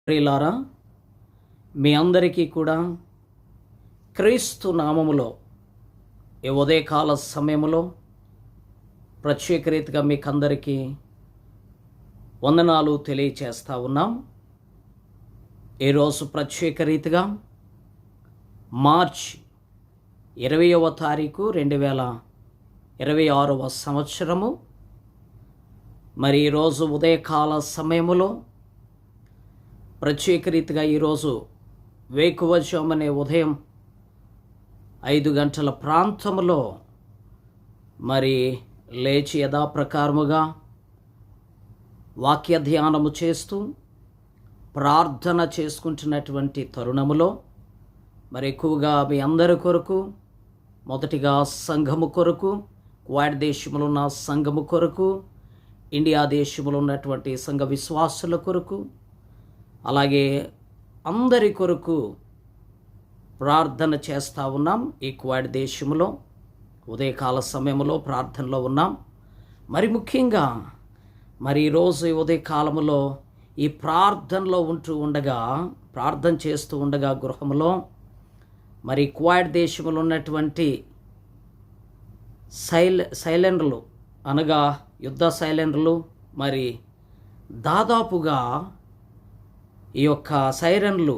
ప్రియులారా, మీ అందరికీ కూడా క్రీస్తు నామములో ఈ ఉదయకాల సమయంలో ప్రత్యేక రీతిగా మీకందరికీ వందనాలు తెలియచేస్తా ఉన్నాం. ఈరోజు ప్రత్యేక రీతిగా మార్చి 20వ తారీఖు 2026వ సంవత్సరము. మరి ఈరోజు ఉదయకాల సమయములో ప్రత్యేక రీతిగా ఈరోజు వేకువజామునే ఉదయం 5 గంటల ప్రాంతంలో మరి లేచి యథాప్రకారముగా వాక్య ధ్యానము చేస్తూ ప్రార్థన చేసుకుంటున్నటువంటి తరుణములో మరి ఎక్కువగా మీ అందరి కొరకు, మొదటిగా సంఘము కొరకు, కువైట్ దేశంలో ఉన్న సంఘము కొరకు, ఇండియా దేశంలో ఉన్నటువంటి సంఘ విశ్వాసుల కొరకు, అలాగే అందరి కొరకు ప్రార్థన చేస్తూ ఉన్నాం. ఈ కువైట్ దేశంలో ఉదయకాల సమయంలో ప్రార్థనలో ఉన్నాం. మరి ముఖ్యంగా మరి ఈరోజు ఉదయకాలంలో ఈ ప్రార్థనలో ప్రార్థన చేస్తూ ఉండగా గృహంలో మరి కువైట్ దేశంలో ఉన్నటువంటి సైలెండర్లు అనగా యుద్ధ సైలెండర్లు మరి దాదాపుగా ఈ యొక్క సైరన్లు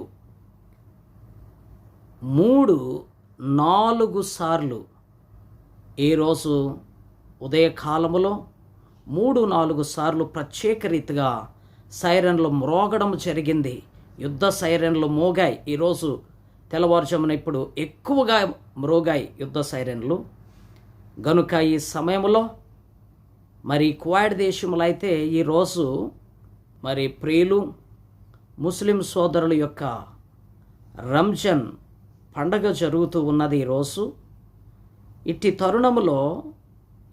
3-4 సార్లు ఈరోజు ఉదయకాలములో 3-4 సార్లు ప్రత్యేక రీతిగా సైరన్లు మ్రోగడం జరిగింది. యుద్ధ సైరన్లు మోగాయి. ఈరోజు తెల్లవారుజామున ఇప్పుడు ఎక్కువగా మ్రోగాయి యుద్ధ సైరన్లు. గనుక ఈ సమయంలో మరి కువైట్ దేశంలో అయితే ఈరోజు మరి ప్రియులు ముస్లిం సోదరుల యొక్క రంజాన్ పండగ జరుగుతూ ఉన్నది ఈరోజు. ఇట్టి తరుణములో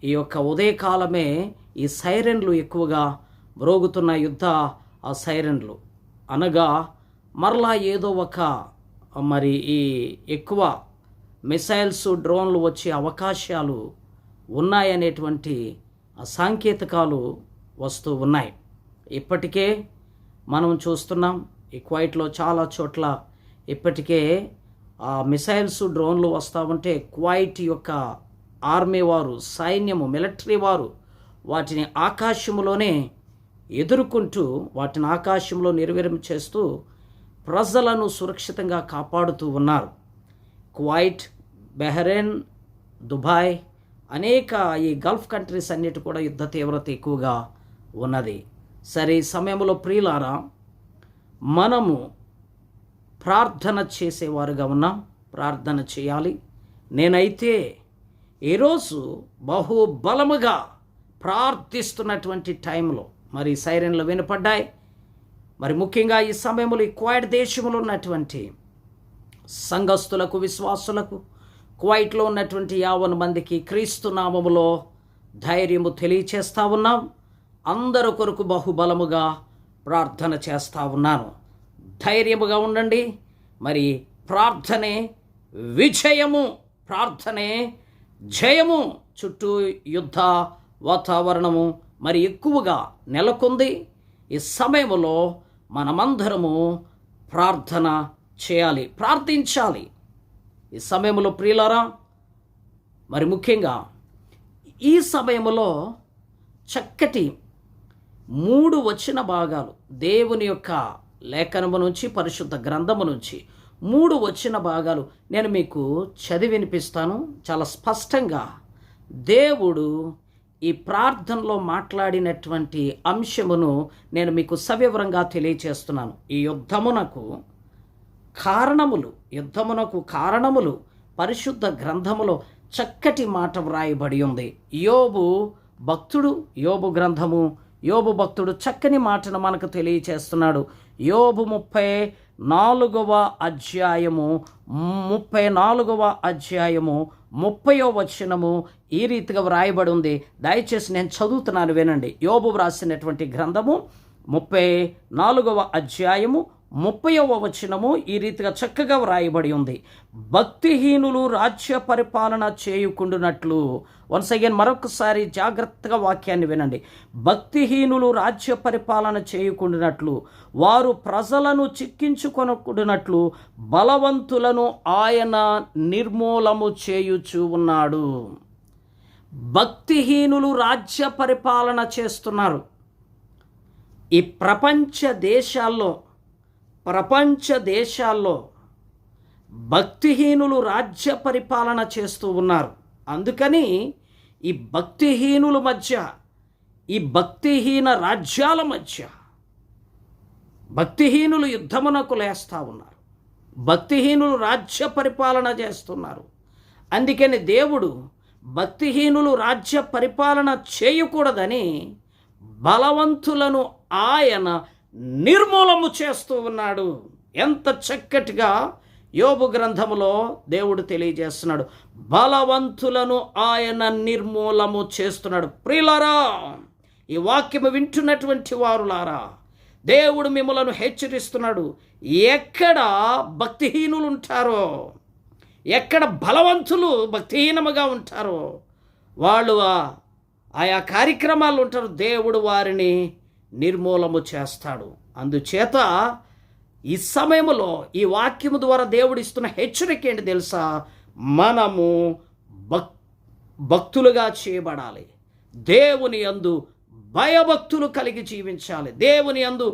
ఈ యొక్క ఉదయకాలమే ఈ సైరన్లు ఎక్కువగా మ్రోగుతున్న యుద్ధ ఆ సైరన్లు అనగా మరలా ఏదో ఒక మరి ఈ ఎక్కువ మిసైల్స్, డ్రోన్లు వచ్చే అవకాశాలు ఉన్నాయనేటువంటి సాంకేతికాలు వస్తూ ఉన్నాయి. ఇప్పటికే మనం చూస్తున్నాం ఈ కువైట్లో చాలా చోట్ల ఇప్పటికే మిసైల్స్, డ్రోన్లు వస్తూ ఉంటే కువైట్ యొక్క ఆర్మీ వారు, సైన్యము, మిలిటరీ వారు వాటిని ఆకాశంలోనే ఎదుర్కొంటూ వాటిని ఆకాశంలో నిర్వీర్యం చేస్తూ ప్రజలను సురక్షితంగా కాపాడుతూ ఉన్నారు. కువైట్, బహ్రెయిన్, దుబాయ్ అనేక ఈ గల్ఫ్ కంట్రీస్ అన్నిటి కూడా యుద్ధ తీవ్రత ఎక్కువగా ఉన్నది. సరే, ఈ సమయంలో ప్రియులారా, మనము ప్రార్థన చేసేవారుగా ఉన్నాం. ప్రార్థన చేయాలి. నేనైతే ఈరోజు బహుబలముగా ప్రార్థిస్తున్నటువంటి టైంలో మరి సైరన్లు వినపడ్డాయి. మరి ముఖ్యంగా ఈ సమయంలో ఈ కువైట్ దేశంలో ఉన్నటువంటి సంఘస్థులకు, విశ్వాసులకు, కువైట్లో ఉన్నటువంటి 50 మందికి క్రీస్తు నామములో ధైర్యము తెలియచేస్తూ ఉన్నాం. అందరి కొరకు బహుబలముగా ప్రార్థన చేస్తూ ఉన్నాను. ధైర్యముగా ఉండండి. మరి ప్రార్థనే విజయము, ప్రార్థనే జయము. చుట్టూ యుద్ధ వాతావరణము మరి ఎక్కువగా నెలకొంది. ఈ సమయంలో మనమందరము ప్రార్థన చేయాలి, ప్రార్థించాలి. ఈ సమయంలో ప్రియులారా, మరి ముఖ్యంగా ఈ సమయంలో చక్కటి 3 వచన భాగాలు దేవుని యొక్క లేఖనము నుంచి, పరిశుద్ధ గ్రంథము నుంచి 3 వచన భాగాలు నేను మీకు చదివి వినిపిస్తాను. చాలా స్పష్టంగా దేవుడు ఈ ప్రార్థనలో మాట్లాడినటువంటి అంశమును నేను మీకు సవివరంగా తెలియచేస్తున్నాను. ఈ యుద్ధమునకు కారణములు పరిశుద్ధ గ్రంథములో చక్కటి మాట వ్రాయబడి ఉంది. యోబు గ్రంథము, యోబు భక్తుడు చక్కని మాటను మనకు తెలియచేస్తున్నాడు. యోబు 34వ అధ్యాయము 30వ వచనము ఈ రీతిగా వ్రాయబడి ఉంది. దయచేసి నేను చదువుతున్నాను, వినండి. యోబు వ్రాసినటువంటి గ్రంథము 34వ అధ్యాయము 30వ వచనము ఈ రీతిగా చక్కగా వ్రాయబడి ఉంది. భక్తిహీనులు రాజ్య పరిపాలన చేయకుండునట్లు. వన్స్ అగైన్ మరొకసారి జాగ్రత్తగా వాక్యాన్ని వినండి. భక్తిహీనులు రాజ్య పరిపాలన చేయకుండునట్లు, వారు ప్రజలను చిక్కించుకొనకుండునట్లు బలవంతులను ఆయన నిర్మూలము చేయుచూ ఉన్నాడు. భక్తిహీనులు రాజ్య పరిపాలన చేస్తున్నారు. ఈ ప్రపంచ దేశాల్లో భక్తిహీనులు రాజ్య పరిపాలన చేస్తూ ఉన్నారు. అందుకని ఈ భక్తిహీనుల మధ్య, ఈ భక్తిహీన రాజ్యాల మధ్య భక్తిహీనులు యుద్ధమునకు లేస్తూ ఉన్నారు. భక్తిహీనులు రాజ్య పరిపాలన చేస్తున్నారు. అందుకని దేవుడు భక్తిహీనులు రాజ్య పరిపాలన చేయకూడదని బలవంతులను ఆయన నిర్మూలము చేస్తూ ఉన్నాడు. ఎంత చక్కటిగా యోబు గ్రంథములో దేవుడు తెలియజేస్తున్నాడు. బలవంతులను ఆయన నిర్మూలము చేస్తున్నాడు. ప్రియులారా, ఈ వాక్యము వింటున్నటువంటి వారులారా, దేవుడు మిమ్మలను హెచ్చరిస్తున్నాడు. ఎక్కడ భక్తిహీనులు ఉంటారో, ఎక్కడ బలవంతులు భక్తిహీనముగా ఉంటారో వాళ్ళు ఆయా కార్యక్రమాలు ఉంటారు. దేవుడు వారిని నిర్మూలము చేస్తాడు. అందుచేత ఈ సమయంలో ఈ వాక్యము ద్వారా దేవుడు ఇస్తున్న హెచ్చరిక ఏంటి తెలుసా? మనము భక్తులుగా చేయబడాలి. దేవుని యందు భయభక్తులు కలిగి జీవించాలి. దేవుని యందు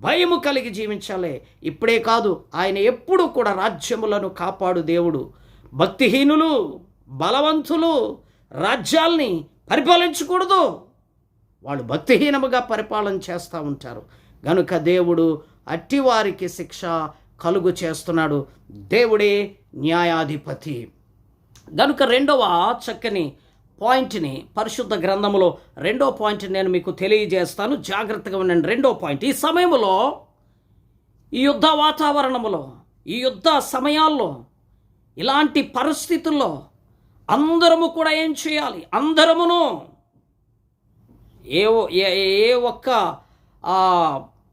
భయము కలిగి జీవించాలి. ఇప్పుడే కాదు, ఆయన ఎప్పుడు కూడా రాజ్యములను కాపాడు దేవుడు. భక్తిహీనులు, బలవంతులు రాజ్యాల్ని పరిపాలించకూడదు. వాళ్ళు భక్తిహీనముగా పరిపాలన చేస్తూ ఉంటారు. గనుక దేవుడు అట్టివారికి శిక్ష కలుగు చేస్తున్నాడు. దేవుడే న్యాయాధిపతి. గనుక రెండవ చక్కని పాయింట్ని పరిశుద్ధ గ్రంథములో రెండో పాయింట్ నేను మీకు తెలియజేస్తాను. జాగ్రత్తగా ఉండండి. రెండో పాయింట్, ఈ సమయంలో, ఈ యుద్ధ వాతావరణములో, ఈ యుద్ధ సమయాల్లో, ఇలాంటి పరిస్థితుల్లో అందరము కూడా ఏం చేయాలి? అందరమును ఏ ఒక్క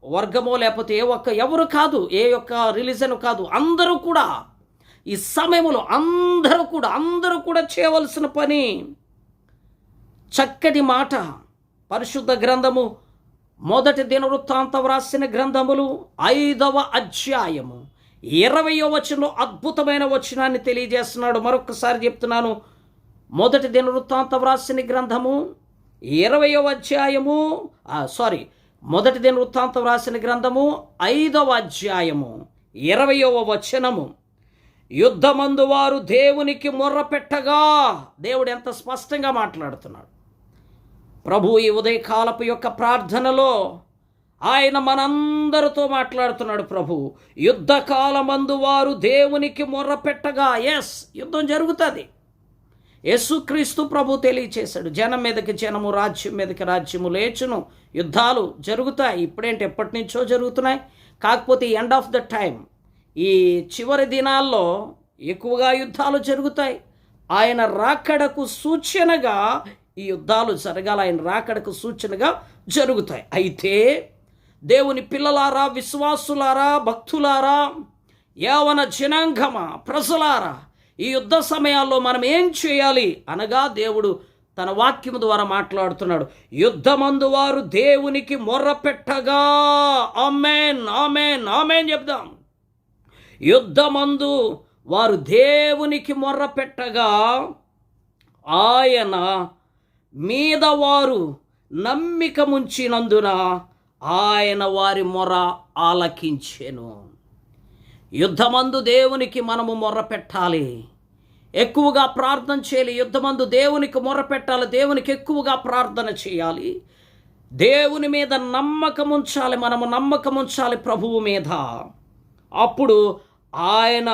వర్గమో లేకపోతే ఎవరు కాదు, ఏ ఒక్క రిలీజన్ కాదు, అందరూ కూడా ఈ సమయంలో అందరూ కూడా చేయవలసిన పని. చక్కటి మాట పరిశుద్ధ గ్రంథము మొదటి దినవృత్తాంతం రాసిన గ్రంథములు 5వ అధ్యాయము 20వ వచనంలో అద్భుతమైన వచనాన్ని తెలియజేస్తున్నాడు. మరొకసారి చెప్తున్నాను. మొదటి దినవృత్తాంతం రాసిన గ్రంథము 20వ అధ్యాయము మొదటి దినవృత్తాంతం రాసిన గ్రంథము 5వ అధ్యాయము 20వ వచనము. యుద్ధమందు వారు దేవునికి మొర్ర పెట్టగా, దేవుడు ఎంత స్పష్టంగా మాట్లాడుతున్నాడు. ప్రభు ఈ ఉదయకాలపు యొక్క ప్రార్థనలో ఆయన మనందరితో మాట్లాడుతున్నాడు. ప్రభు, యుద్ధకాలమందు వారు దేవునికి మొర్ర పెట్టగా, యుద్ధం జరుగుతుంది. యేసుక్రీస్తు ప్రభు తెలియచేశాడు. జనం మీదకి జనము, రాజ్యం మీదకి రాజ్యము లేచును. యుద్ధాలు జరుగుతాయి. ఇప్పుడేంటి, ఎప్పటి నుంచో జరుగుతున్నాయి. కాకపోతే ఎండ్ ఆఫ్ ద టైం, ఈ చివరి దినాల్లో ఎక్కువగా యుద్ధాలు జరుగుతాయి. ఆయన రాకడకు సూచనగా ఈ యుద్ధాలు జరగాలి. ఆయన రాకడకు సూచనగా జరుగుతాయి. అయితే దేవుని పిల్లలారా, విశ్వాసులారా, భక్తులారా, యవ్వన జనాంగమా, ప్రజలారా, ఈ యుద్ధ సమయాల్లో మనం ఏం చేయాలి అనగా దేవుడు తన వాక్యము ద్వారా మాట్లాడుతున్నాడు. యుద్ధమందు వారు దేవునికి మొర్ర పెట్టగా, ఆమేన్ ఆమేన్ ఆమేన్ చెప్దాం. యుద్ధమందు వారు దేవునికి మొర్ర పెట్టగా, ఆయన మీద వారు నమ్మిక ముంచినందున ఆయన వారి మొర్ర ఆలకించెను. యుద్ధమందు దేవునికి మనము మొర్ర పెట్టాలి. ఎక్కువగా ప్రార్థన చేయాలి. యుద్ధమందు దేవునికి మొర్ర పెట్టాలి. దేవునికి ఎక్కువగా ప్రార్థన చేయాలి. దేవుని మీద నమ్మకం ఉంచాలి. మనము నమ్మకం ఉంచాలి ప్రభువు మీద. అప్పుడు ఆయన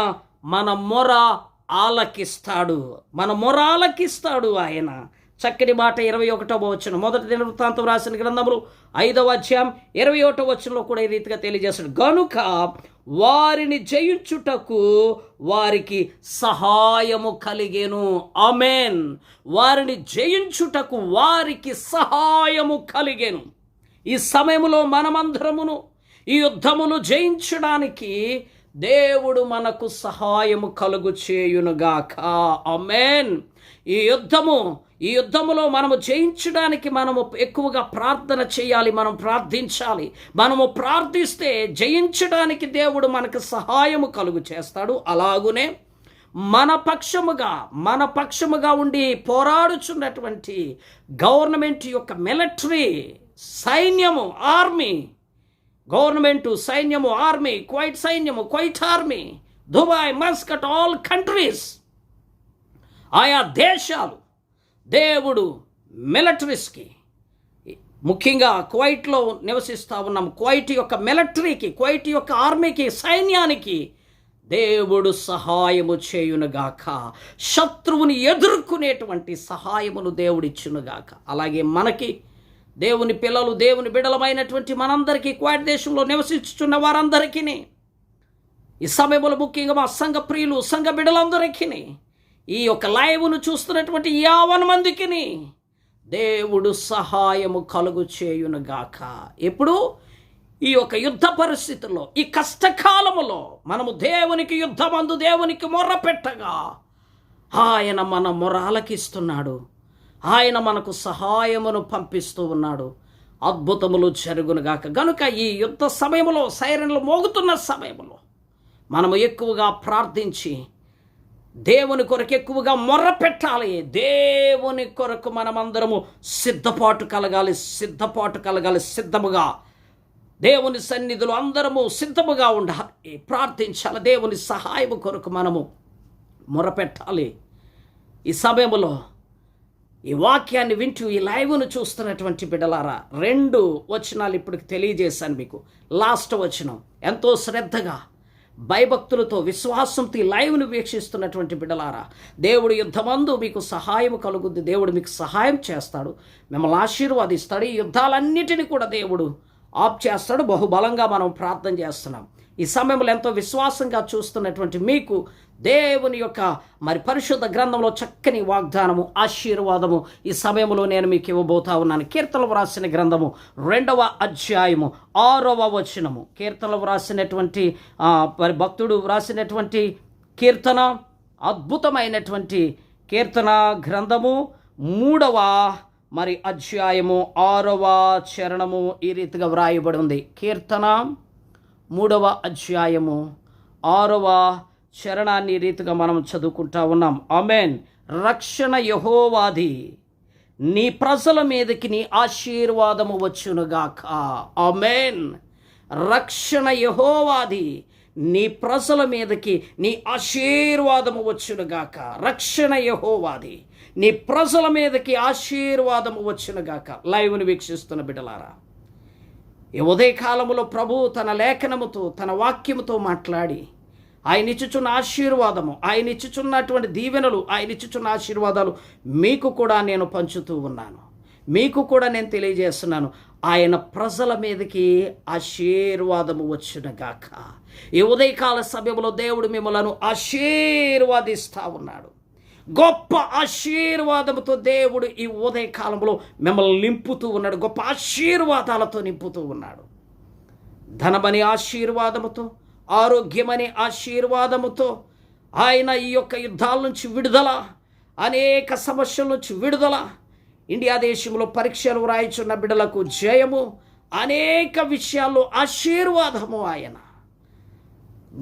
మన మొర ఆలకిస్తాడు. మన మొర ఆలకిస్తాడు ఆయన. చక్కని మాట 21వ వచనం, మొదటి దినవృత్తాంతం రాసిన గ్రంథములు 5వ అధ్యాయం 21వ వచనంలో కూడా ఈ రీతిగా తెలియజేస్తాడు. గనుక వారిని జయించుటకు వారికి సహాయము కలిగెను. ఆమేన్. వారిని జయించుటకు వారికి సహాయము కలిగెను. ఈ సమయంలో మనమందరమును ఈ యుద్ధమును జయించడానికి దేవుడు మనకు సహాయము కలుగు చేయునుగాక. ఆమేన్. ఈ యుద్ధములో మనము జయించడానికి మనము ఎక్కువగా ప్రార్థన చేయాలి, మనం ప్రార్థించాలి. మనము ప్రార్థిస్తే జయించడానికి దేవుడు మనకు సహాయము కలుగు చేస్తాడు. అలాగునే మన పక్షముగా ఉండి పోరాడుచున్నటువంటి గవర్నమెంట్ యొక్క మిలిటరీ సైన్యము, ఆర్మీ, గవర్నమెంటు సైన్యము, army, Kuwait army, Dubai, Muscat, all countries, ఆయా దేశాలు దేవుడు మిలిటరీస్కి, ముఖ్యంగా కువైట్లో నివసిస్తూ ఉన్నాం, కువైట్ యొక్క మిలిటరీకి, కువైట్ యొక్క ఆర్మీకి, సైన్యానికి దేవుడు సహాయము చేయునుగాక. శత్రువుని ఎదుర్కొనేటువంటి సహాయమును దేవుడిచ్చునుగాక. అలాగే మనకి దేవుని పిల్లలు, దేవుని బిడలమైనటువంటి మనందరికీ, కువైట్ దేశంలో నివసించుచున్న వారందరికీ, ఈ సమయంలో ముఖ్యంగా మా సంఘ ప్రియులు, సంఘ బిడలందరికీ, ఈ యొక్క లైవ్ను చూస్తున్నటువంటి 50 మందికి దేవుడు సహాయము కలుగు చేయునుగాక. ఎప్పుడు? ఈ యొక్క యుద్ధ పరిస్థితుల్లో, ఈ కష్టకాలములో మనము దేవునికి యుద్ధమందు దేవునికి మొర్ర పెట్టగా ఆయన మన మొర ఆలకిస్తున్నాడు. ఆయన మనకు సహాయమును పంపిస్తూ ఉన్నాడు. అద్భుతములు జరుగునుగాక. గనుక ఈ యుద్ధ సమయంలో, సైరన్లు మోగుతున్న సమయంలో మనము ఎక్కువగా ప్రార్థించి దేవుని కొరకు ఎక్కువగా మొర్ర పెట్టాలి. దేవుని కొరకు మనమందరము సిద్ధపాటు కలగాలి. సిద్ధముగా దేవుని సన్నిధిలో అందరము సిద్ధముగా ఉండాలి, ప్రార్థించాలి. దేవుని సహాయం కొరకు మనము మొరపెట్టాలి. ఈ సమయంలో ఈ వాక్యాన్ని వింటూ ఈ లైవ్ను చూస్తున్నటువంటి బిడ్డలారా, 2 వచనాలు ఇప్పుడు తెలియజేశాను మీకు. లాస్ట్ వచనం ఎంతో శ్రద్ధగా, భయభక్తులతో, విశ్వాసంతో ఈ లైవ్ను వీక్షిస్తున్నటువంటి బిడ్డలారా, దేవుడు యుద్ధమందు మీకు సహాయం కలుగుద్ది. దేవుడు మీకు సహాయం చేస్తాడు, మిమ్మల్ని ఆశీర్వాదిస్తాడు. ఈ యుద్ధాలన్నిటినీ కూడా దేవుడు ఆప్ చేస్తాడు. బహుబలంగా మనం ప్రార్థన చేస్తున్నాం. ఈ సమయంలో ఎంతో విశ్వాసంగా చూస్తున్నటువంటి మీకు దేవుని యొక్క పరిశుద్ధ గ్రంథంలో చక్కని వాగ్దానము, ఆశీర్వాదము ఈ సమయంలో నేను మీకు ఇవ్వబోతా ఉన్నాను. కీర్తనలు వ్రాసిన గ్రంథము 2వ అధ్యాయము 6వ వచనము. కీర్తనలు వ్రాసినటువంటి భక్తుడు వ్రాసినటువంటి కీర్తన, అద్భుతమైనటువంటి కీర్తన గ్రంథము 3వ అధ్యాయము 6వ చరణము ఈ రీతిగా వ్రాయబడి ఉంది. కీర్తన 3వ అధ్యాయము 6వ చరణాన్ని ఈ రీతిగా మనం చదువుకుంటా ఉన్నాం. ఆమేన్. రక్షణ యెహోవాది, నీ ప్రజల మీదకి నీ ఆశీర్వాదము వచ్చునుగాక. ఆమేన్. రక్షణ యెహోవాది, నీ ప్రజల మీదకి నీ ఆశీర్వాదము వచ్చునుగాక. రక్షణ యెహోవాది, నీ ప్రజల మీదకి ఆశీర్వాదము వచ్చునుగాక. లైవ్ను వీక్షిస్తున్న బిడ్డలారా, ఈ ఉదయకాలములో ప్రభు తన లేఖనముతో, తన వాక్యముతో మాట్లాడి ఆయన ఇచ్చుచున్న ఆశీర్వాదము, ఆయన ఇచ్చుచున్నటువంటి దీవెనలు, ఆయన ఇచ్చుచున్న ఆశీర్వాదాలు మీకు కూడా నేను పంచుతూ ఉన్నాను. మీకు కూడా నేను తెలియజేస్తున్నాను. ఆయన ప్రజల మీదకి ఆశీర్వాదము వచ్చునుగాక. ఈ ఉదయకాల సమయంలో దేవుడు మిమ్మలను ఆశీర్వాదిస్తూ ఉన్నాడు. గొప్ప ఆశీర్వాదముతో దేవుడు ఈ ఉదయకాలంలో మిమ్మల్ని నింపుతూ ఉన్నాడు. గొప్ప ఆశీర్వాదాలతో నింపుతూ ఉన్నాడు. ధనమని ఆశీర్వాదముతో, ఆరోగ్యమనే ఆశీర్వాదముతో ఆయన ఈ యొక్క యుద్ధాల నుంచి విడుదల, అనేక సమస్యల నుంచి విడుదల, ఇండియా దేశంలో పరీక్షలు వ్రాయిచున్న బిడ్డలకు జయము, అనేక విషయాల్లో ఆశీర్వాదము, ఆయన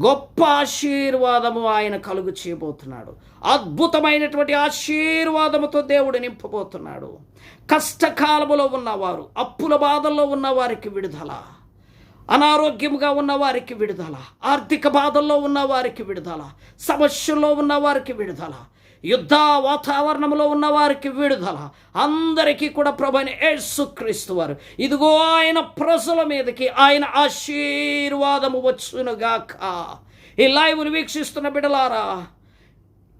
గొప్ప ఆశీర్వాదము ఆయన కలుగు చేయబోతున్నాడు. అద్భుతమైనటువంటి ఆశీర్వాదముతో దేవుడు నింపబోతున్నాడు. కష్టకాలములో ఉన్నవారు, అప్పుల బాధల్లో ఉన్నవారికి విడుదల, అనారోగ్యంగా ఉన్నవారికి విడుదల, ఆర్థిక బాధల్లో ఉన్నవారికి విడుదల, సమస్యల్లో ఉన్నవారికి విడుదల, యుద్ధ వాతావరణంలో ఉన్నవారికి విడుదల, అందరికీ కూడా ప్రభువైన యేసుక్రీస్తు వారు ఇదిగో ఆయన ప్రజల మీదకి ఆయన ఆశీర్వాదము వచ్చునుగాక. ఈ లైవ్ను వీక్షిస్తున్న బిడ్డలారా,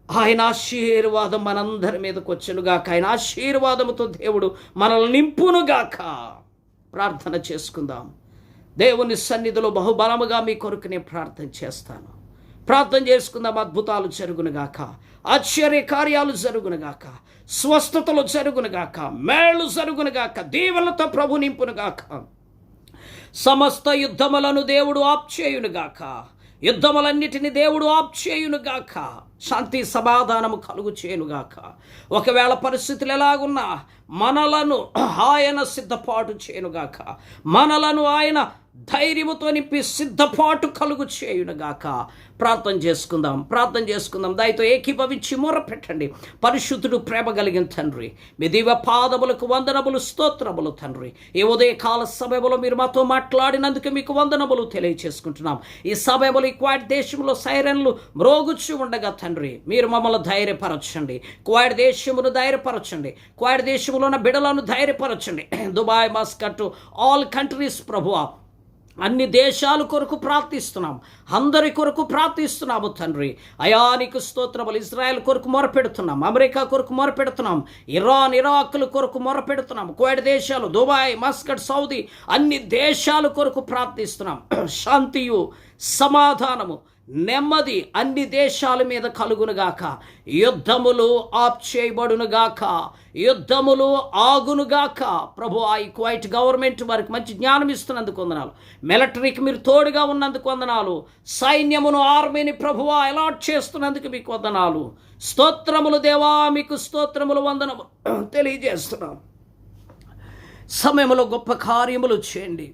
ఆయన ఆశీర్వాదం మనందరి మీదకి వచ్చునుగాక. ఆయన ఆశీర్వాదముతో దేవుడు మనల్ని నింపునుగాక. ప్రార్థన చేసుకుందాం. దేవుని సన్నిధిలో బహుబలముగా మీ కొరకు నేను ప్రార్థన చేస్తాను. ప్రార్థన చేసుకుందాం. అద్భుతాలు జరుగునుగాక, ఆశ్చర్య కార్యాలు జరుగునుగాక, స్వస్థతలు జరుగునుగాక, మేళ్ళు జరుగునుగాక, దీవెనలతో ప్రభు నింపునుగాక. సమస్త యుద్ధములను దేవుడు ఆప్చేయునుగాక. యుద్ధములన్నిటిని దేవుడు ఆప్చేయునుగాక. శాంతి సమాధానము కలుగు చేయునుగాక. ఒకవేళ పరిస్థితులు ఎలాగున్నా మనలను ఆయన సిద్ధపాటు చేయునుగాక. మనలను ఆయన ధైర్యముతో నింపి సిద్ధపాటు కలుగు చేయునుగాక. ప్రార్థన చేసుకుందాం. దయతో ఏకీభవించి మొరపెట్టండి. పరిశుద్ధుడు, ప్రేమ కలిగిన తండ్రి, మీ దివ్య పాదములకు వందనములు, స్తోత్రములు తండ్రి. ఈ ఉదయకాల సమయంలో మీరు మాతో మాట్లాడినందుకు మీకు వందనములు తెలియచేసుకుంటున్నాం. ఈ సమయంలో ఈ క్వాడ్ దేశంలో సైరన్లు మ్రోగుచ్చు ఉండగా తండ్రి, మీరు మమ్మల్ని ధైర్యపరచండి. క్వాడ్ దేశమును ధైర్యపరచండి. క్వాడ్ దేశంలో ఉన్న బిడలను ధైర్యపరచండి. దుబాయ్, మస్కట్, ఆల్ కంట్రీస్ ప్రభువా, అన్ని దేశాల కొరకు ప్రార్థిస్తున్నాం. అందరి కొరకు ప్రార్థిస్తున్నాము తండ్రి. అయానికి స్తోత్రములు. ఇజ్రాయెల్ కొరకు మొరపెడుతున్నాం. అమెరికా కొరకు మొరపెడుతున్నాం. ఇరాన్, ఇరాకుల కొరకు మొరపెడుతున్నాం. కువైట్ దేశాలు, దుబాయ్, మస్కట్, సౌదీ, అన్ని దేశాల కొరకు ప్రార్థిస్తున్నాం. శాంతియు సమాధానము నెమ్మది అన్ని దేశాల మీద కలుగునుగాక. యుద్ధములు ఆప్చేయబడునుగాక. యుద్ధములు ఆగునుగాక. ప్రభు, ఈ కువైట్ గవర్నమెంట్ వారికి మంచి జ్ఞానం ఇస్తున్నందుకు వందనాలు. మిలిటరీకి మీరు తోడుగా ఉన్నందుకు వందనాలు. సైన్యమును, ఆర్మీని ప్రభువా అలాట్ చేస్తున్నందుకు మీకు వందనాలు. స్తోత్రములు దేవా, మీకు స్తోత్రములు, వందనము తెలియజేస్తున్నాం. సమయంలో గొప్ప కార్యములు చేయండి.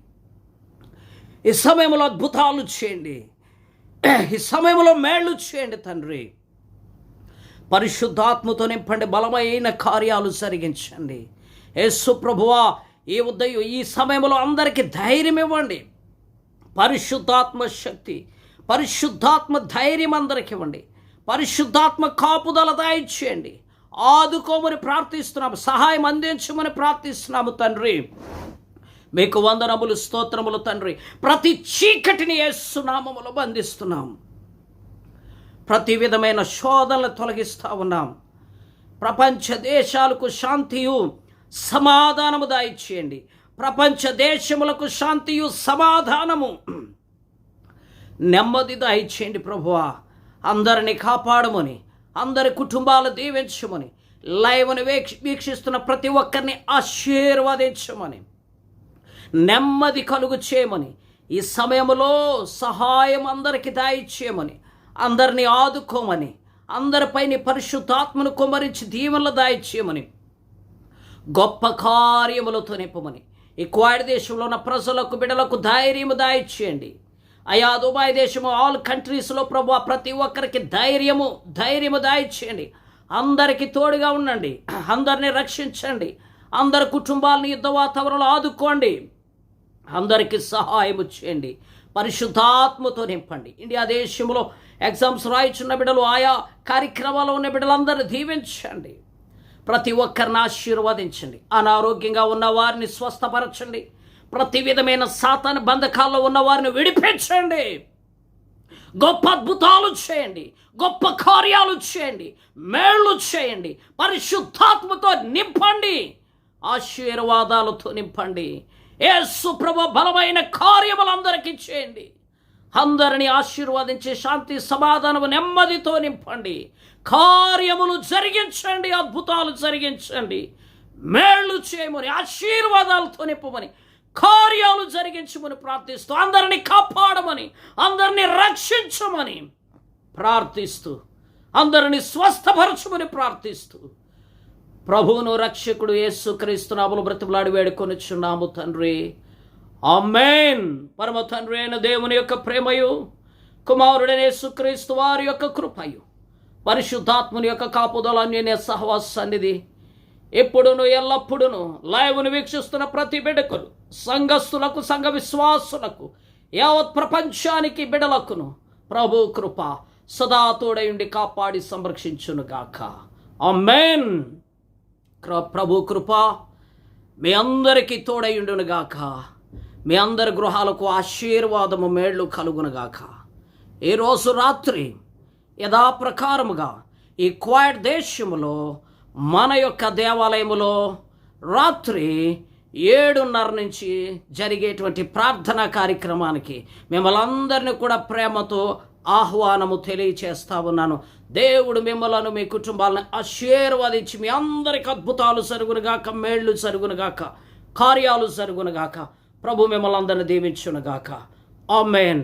ఈ సమయంలో అద్భుతాలు చేయండి. ఈ సమయంలో మేళ్ళు చేయండి తండ్రి. పరిశుద్ధాత్మతో నింపండి. బలమైన కార్యాలు జరిగించండి. యేసు ప్రభువా, ఈ ఉదయం ఈ సమయంలో అందరికీ ధైర్యం ఇవ్వండి. పరిశుద్ధాత్మ శక్తి, పరిశుద్ధాత్మ ధైర్యం అందరికి ఇవ్వండి. పరిశుద్ధాత్మ కాపుదల దయచేయండి. ఆదుకోమని ప్రార్థిస్తున్నాము. సహాయం అందించమని ప్రార్థిస్తున్నాము తండ్రి. మీకు వందనములు, స్తోత్రములు తండ్రి. ప్రతి చీకటిని యేసు నామములో బంధిస్తున్నాం. ప్రతి విధమైన శోధనలు తొలగిస్తూ ఉన్నాం. ప్రపంచ దేశాలకు శాంతియు సమాధానము దయచేయండి. ప్రపంచ దేశములకు శాంతియు సమాధానము నెమ్మది దయచేయండి ప్రభువా. అందరిని కాపాడమని, అందరి కుటుంబాలు దీవించమని, లైవ్ను వీక్షిస్తున్న ప్రతి ఒక్కరిని ఆశీర్వదించమని, నెమ్మది కలుగు చేయమని, ఈ సమయంలో సహాయం అందరికీ దయచేయమని, అందరినీ ఆదుకోమని, అందరిపై నీ పరిశుద్ధాత్మను కుమ్మరించి దీవెనలు దయచేయమని, గొప్ప కార్యములతో నింపమని, ఈ క్వాడ్ దేశంలో ఉన్న ప్రజలకు, బిడ్డలకు ధైర్యము దయచేయండి. అయా దుబాయ్ దేశము, ఆల్ కంట్రీస్లో ప్రభు ప్రతి ఒక్కరికి ధైర్యము దయచేయండి. అందరికీ తోడుగా ఉండండి. అందరినీ రక్షించండి. అందరి కుటుంబాలను యుద్ధ వాతావరణంలో ఆదుకోండి. అందరికీ సహాయము చేయండి. పరిశుద్ధాత్మతో నింపండి. ఇండియా దేశంలో ఎగ్జామ్స్ రాయిచున్న బిడ్డలు, ఆయా కార్యక్రమాల్లో ఉన్న బిడ్డలందరూ దీవించండి. ప్రతి ఒక్కరిని ఆశీర్వదించండి. అనారోగ్యంగా ఉన్న వారిని స్వస్థపరచండి. ప్రతి విధమైన సాతాను బంధకాల్లో ఉన్న వారిని విడిపించండి. గొప్ప అద్భుతాలు చేయండి. గొప్ప కార్యాలు చేయండి. మేళ్ళు చేయండి. పరిశుద్ధాత్మతో నింపండి. ఆశీర్వాదాలతో నింపండి. యేసు ప్రభు బలమైన కార్యములందరికీ చేయండి. అందరినీ ఆశీర్వదించి శాంతి సమాధానము నెమ్మదితో నింపండి. కార్యములు జరిగించండి. అద్భుతాలు జరిగించండి. మేళ్ళు చేయమని, ఆశీర్వాదాలతో నింపమని, కార్యాలు జరిగించమని ప్రార్థిస్తూ, అందరినీ కాపాడమని, అందరినీ రక్షించమని ప్రార్థిస్తూ, అందరినీ స్వస్థపరచమని ప్రార్థిస్తూ, ప్రభువును రక్షకుడు యేసుక్రీస్తు నామములో బ్రతిమలాడి వేడుకొనుచున్నాము తండ్రి. ఆమేన్. పరమ తండ్రి అయిన దేవుని యొక్క ప్రేమయు, కుమారుడైన యేసుక్రీస్తు వారి యొక్క కృపయు, పరిశుద్ధాత్ముని యొక్క కాపుదల, అన్యోన్య సహవాస సన్నిధి ఎప్పుడును ఎల్లప్పుడును లైవ్ను వీక్షిస్తున్న ప్రతి బిడ్డకులు, సంఘస్థులకు, సంఘ విశ్వాసులకు, యావత్ ప్రపంచానికి బిడలకును ప్రభు కృప సదా తోడయుండి కాపాడి సంరక్షించునుగాక. ఆమేన్. ప్రభు కృప మీ అందరికీ తోడయుండునుగాక. మీ అందరి గృహాలకు ఆశీర్వాదము, మేళ్ళు కలుగునుగాక. ఈరోజు రాత్రి యథాప్రకారముగా ఈ క్వాడ్ దేశములో మన యొక్క దేవాలయములో రాత్రి 7:30 నుంచి జరిగేటువంటి ప్రార్థనా కార్యక్రమానికి మిమ్మల్ని అందరినీ కూడా ప్రేమతో ఆహ్వానము తెలియచేస్తా ఉన్నాను. దేవుడు మిమ్మలను, మీ కుటుంబాలను ఆశీర్వదించి మీ అందరికి అద్భుతాలు జరుగునుగాక, మేళ్ళు జరుగునుగాక, కార్యాలు జరుగునుగాక. ప్రభు మిమ్మల్ని అందరిని దీవించునుగాక. ఆమేన్.